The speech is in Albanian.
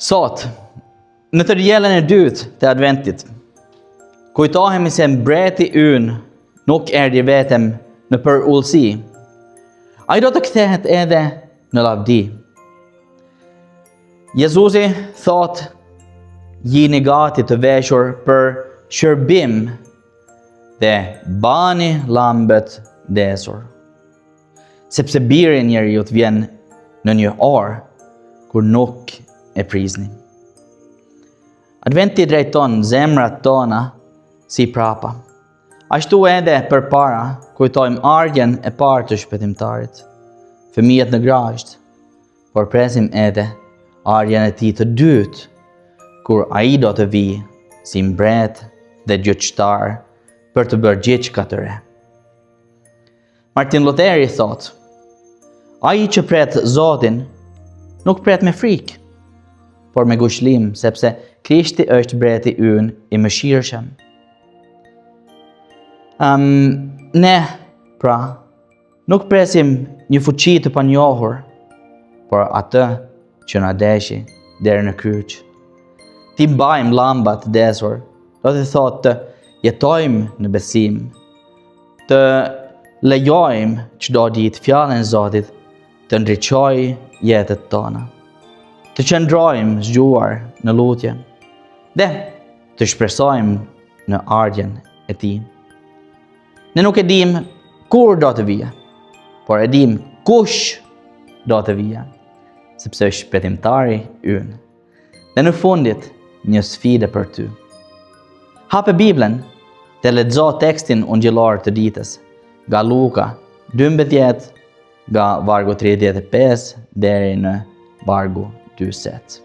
Sot, në të diellën e dytë të adventit, kujtohemi se mbreti ynë nuk erdhi vetëm në përullësi. Ai do të kthehet edhe në lavdi. Jezusi thot, jini gati të veshur për shërbim dhe bani llambët desur. Sepse biri i njeriut vjen në një orë kur nuk e prisni. Adventi drejton zemrat tona si prapa. Ashtu edhe përpara kujtojmë ardhjen e parë të shpëtimtarit, fëmijët në grasht, por presim edhe ardhjen e tij të dytë, kur ai do të vijë si mbret dhe gjyqtar për të bërë gjithçka të re. Martin Lutheri thot, ai që pret Zotin nuk pret me frikë, por me guxlim, sepse Krishti është mbreti ynë i mëshirshëm. Ne, pra, nuk presim një fuqi të panjohur, por atë që na deshi deri në kryq. Ti mbajmë llambat desur, do të thotë të jetojmë në besim, të lejojmë çdo ditë fjalën e Zotit të ndriçojë jetët tona, të qëndrojmë zgjuar në lutje dhe të shpresojmë në ardhjen e tij. Ne nuk e dim kur do të vijë, por e dim kush do të vijë, sepse është shpëtimtari ynë. Dhe në fundit, një sfidë për ty. Hape Biblen dhe lexo tekstin ungjillor të ditës, nga Luka 12, nga vargu 35 deri në vargu 40.